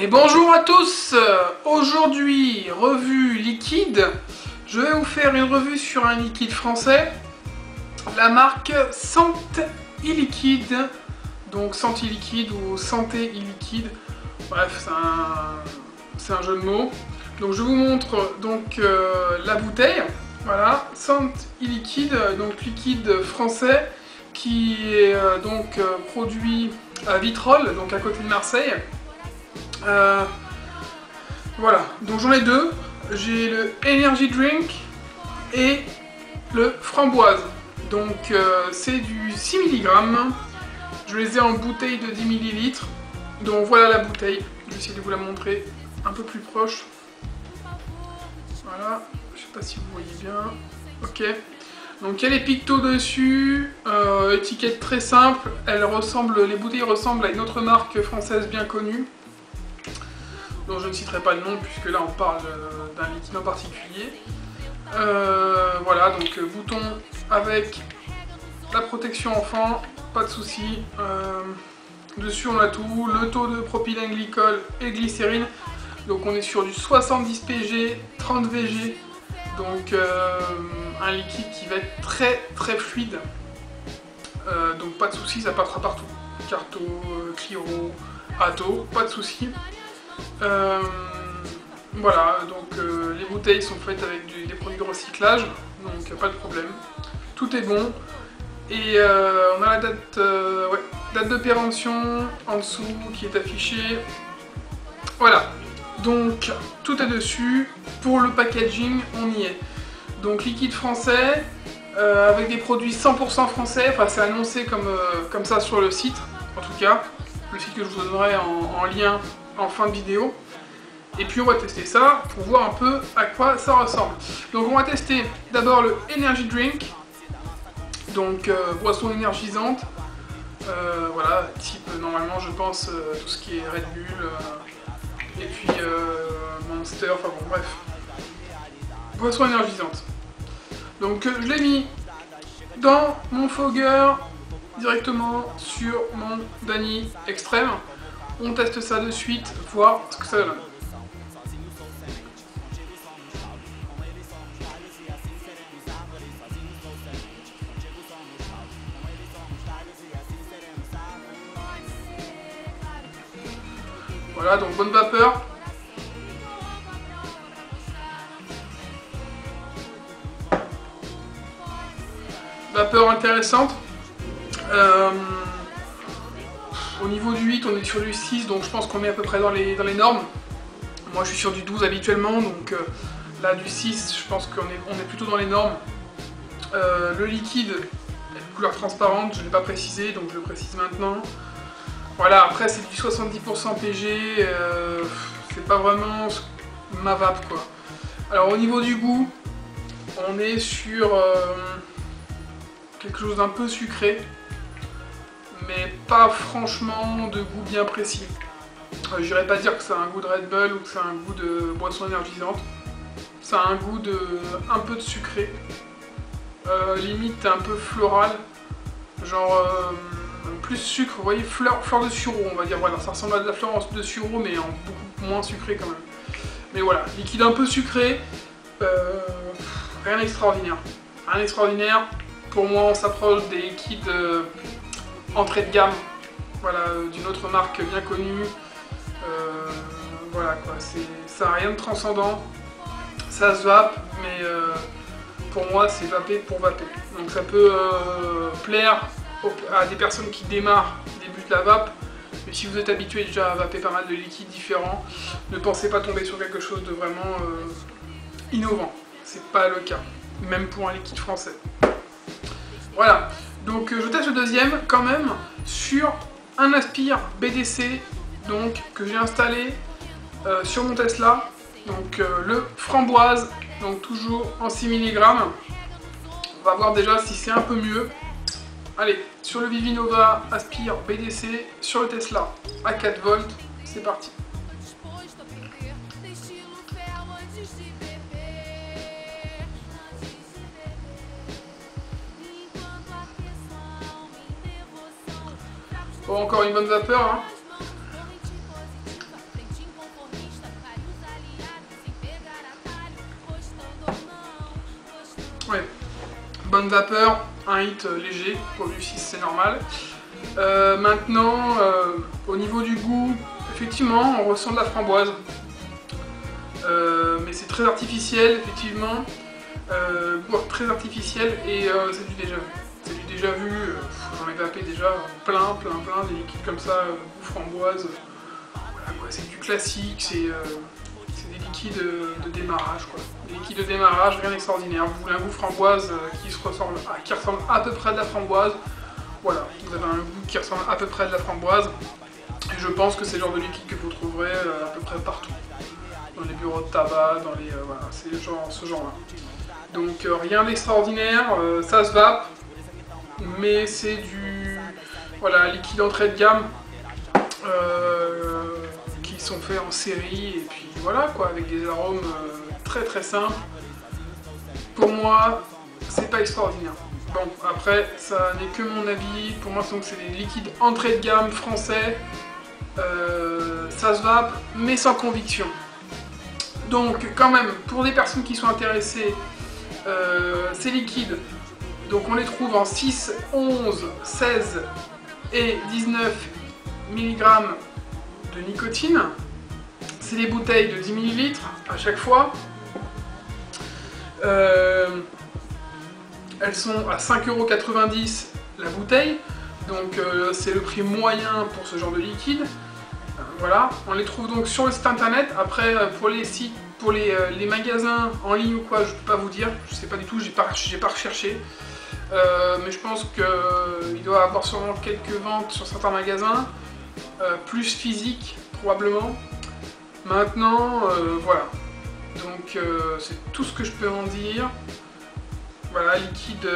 Et bonjour à tous. Aujourd'hui, revue liquide. Je vais vous faire une revue sur un liquide français, la marque Santé Liquide. Donc Santé Liquide ou Santé Liquide. Bref, c'est un jeu de mots. Donc je vous montre donc la bouteille. Voilà, Santé Liquide, donc liquide français qui est produit à Vitrolles, donc à côté de Marseille. Voilà, donc j'en ai deux. J'ai le Energy Drink et le framboise. Donc c'est du 6 mg. Je les ai en bouteille de 10 ml. Donc voilà la bouteille. Je vais essayer de vous la montrer un peu plus proche. Voilà, je sais pas si vous voyez bien. Ok. Donc il y a les pictos dessus, étiquette très simple. Les bouteilles ressemblent à une autre marque française bien connue, dont je ne citerai pas le nom puisque là on parle d'un liquide en particulier. Voilà, donc bouton avec la protection enfant, pas de souci. Dessus on a tout, le taux de propylène glycol et glycérine. Donc on est sur du 70 pg, 30 VG. Donc un liquide qui va être très fluide. Donc pas de souci, ça passera partout. Carto, Cliro, Ato, pas de souci. Voilà, donc les bouteilles sont faites avec des produits de recyclage, donc pas de problème. Tout est bon. Et on a la date de péremption en dessous qui est affichée. Voilà, donc tout est dessus. Pour le packaging, on y est. Donc liquide français, avec des produits 100% français, enfin c'est annoncé comme ça sur le site, en tout cas. Le site que je vous donnerai en lien en fin de vidéo. Et puis on va tester ça pour voir un peu à quoi ça ressemble. Donc on va tester d'abord le Energy Drink, donc boisson énergisante. Voilà, type normalement je pense tout ce qui est Red Bull, et puis Monster, enfin bon bref. Boisson énergisante. Donc je l'ai mis dans mon fogger directement sur mon Dany Extrême. On teste ça de suite, voir ce que ça donne. Voilà, donc bonne vapeur. Vapeur intéressante. Au niveau du 8, on est sur du 6, donc je pense qu'on est à peu près dans les normes. Moi je suis sur du 12 habituellement, donc là du 6, je pense qu'on est plutôt dans les normes. Le liquide a une couleur transparente, je ne l'ai pas précisé, donc je le précise maintenant. Voilà, après c'est du 70% PG, c'est pas vraiment ma vape quoi. Alors au niveau du goût, on est sur quelque chose d'un peu sucré, mais pas franchement de goût bien précis. Je n'irais pas dire que ça a un goût de Red Bull ou que ça a un goût de boisson énergisante. Ça a un goût un peu de sucré, limite un peu floral, genre plus sucre, vous voyez, fleur de sureau on va dire, voilà, ça ressemble à de la fleur de sureau mais en beaucoup moins sucré quand même. Mais voilà, liquide un peu sucré, rien d'extraordinaire. Rien d'extraordinaire, pour moi on s'approche des liquides entrée de gamme, voilà, d'une autre marque bien connue. Voilà quoi, ça n'a rien de transcendant, ça se vape, mais pour moi c'est vaper pour vaper. Donc ça peut plaire à des personnes qui démarrent, qui débutent la vape, mais si vous êtes habitué déjà à vaper pas mal de liquides différents, ne pensez pas tomber sur quelque chose de vraiment innovant. C'est pas le cas, même pour un liquide français. Voilà, donc je teste le deuxième quand même sur un Aspire BDC, donc que j'ai installé sur mon Tesla, donc le framboise, donc toujours en 6 mg. On va voir déjà si c'est un peu mieux. Allez, sur le Vivinova Aspire BDC, sur le Tesla à 4 volts, c'est parti. Bon, encore une bonne vapeur, hein. bonne vapeur, un hit léger, pour du 6 c'est normal. Maintenant, au niveau du goût, effectivement, on ressent de la framboise. Mais c'est très artificiel, effectivement. Très artificiel et c'est du déjà vu. C'est du déjà vu, j'en ai vapé déjà plein, des liquides comme ça, framboise. Voilà quoi, c'est du classique, c'est des liquides de démarrage quoi. Des liquides de démarrage, rien d'extraordinaire. Vous voulez un goût framboise qui ressemble à peu près de la framboise. Voilà, vous avez un goût qui ressemble à peu près de la framboise. Et je pense que c'est le genre de liquide que vous trouverez à peu près partout. Dans les bureaux de tabac, dans les... voilà, c'est ce genre-là. Donc rien d'extraordinaire, ça se vape, mais c'est du voilà, liquide entrée de gamme qui sont faits en série, et puis voilà quoi, avec des arômes très simples. Pour moi, c'est pas extraordinaire. Bon, après, ça n'est que mon avis, pour moi c'est des liquides entrée de gamme français, ça se vape, mais sans conviction. Donc quand même, pour des personnes qui sont intéressées, ces liquides, donc on les trouve en 6, 11, 16 et 19 mg de nicotine. C'est des bouteilles de 10 ml à chaque fois. Elles sont à 5,90 € la bouteille, donc c'est le prix moyen pour ce genre de liquide. Voilà, on les trouve donc sur le site internet. Après, pour les sites, pour les magasins en ligne ou quoi, je peux pas vous dire, je sais pas du tout, j'ai pas recherché. Mais je pense qu'il doit y avoir sûrement quelques ventes sur certains magasins, plus physiques probablement. Maintenant, voilà. Donc c'est tout ce que je peux en dire. Voilà, liquide,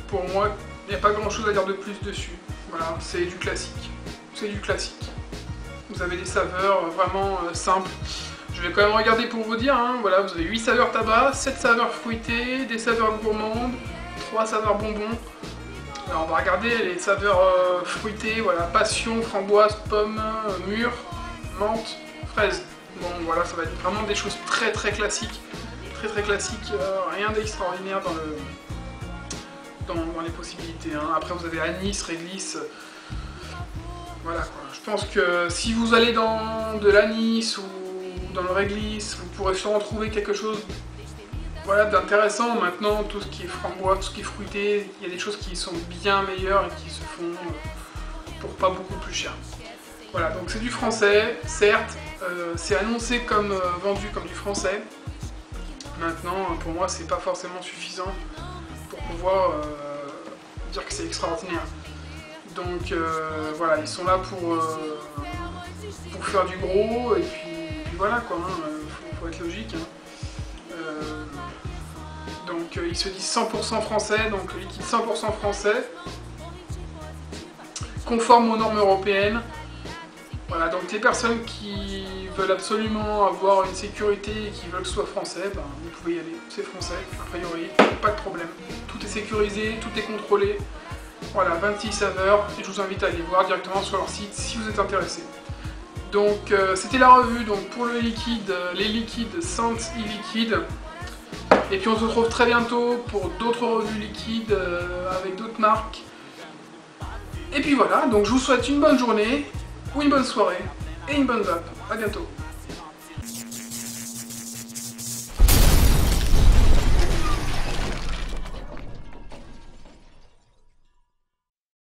pour moi, il n'y a pas grand chose à dire de plus dessus. Voilà, c'est du classique. C'est du classique. Vous avez des saveurs vraiment simples. Je vais quand même regarder pour vous dire, hein. Voilà, vous avez 8 saveurs tabac, 7 saveurs fruitées, des saveurs gourmandes, 3 saveurs bonbons. Alors on va regarder les saveurs fruitées, voilà, passion, framboise, pomme, mûre, menthe, fraise. Bon voilà, ça va être vraiment des choses très classiques. Très classiques, rien d'extraordinaire dans les possibilités. Hein. Après vous avez anis, réglisse. Voilà quoi. Je pense que si vous allez dans de l'anis ou dans le réglisse, vous pourrez sûrement trouver quelque chose voilà, d'intéressant. Maintenant, tout ce qui est framboise, tout ce qui est fruité, il y a des choses qui sont bien meilleures et qui se font pour pas beaucoup plus cher. Voilà, donc c'est du français, certes, c'est annoncé comme vendu comme du français. Maintenant, pour moi, c'est pas forcément suffisant pour pouvoir dire que c'est extraordinaire. Donc voilà, ils sont là pour faire du gros, et puis voilà quoi, hein, faut être logique. Hein. Donc ils se disent 100% français, donc liquide 100% français, conforme aux normes européennes. Voilà, donc les personnes qui veulent absolument avoir une sécurité et qui veulent que ce soit français, ben, vous pouvez y aller, c'est français, a priori, pas de problème. Tout est sécurisé, tout est contrôlé. Voilà, 26 saveurs, et je vous invite à aller voir directement sur leur site si vous êtes intéressé. Donc c'était la revue donc, pour le liquide, les liquides Sense e-liquide. Et puis on se retrouve très bientôt pour d'autres revues liquides avec d'autres marques. Et puis voilà, donc je vous souhaite une bonne journée, ou une bonne soirée, et une bonne vape. A bientôt.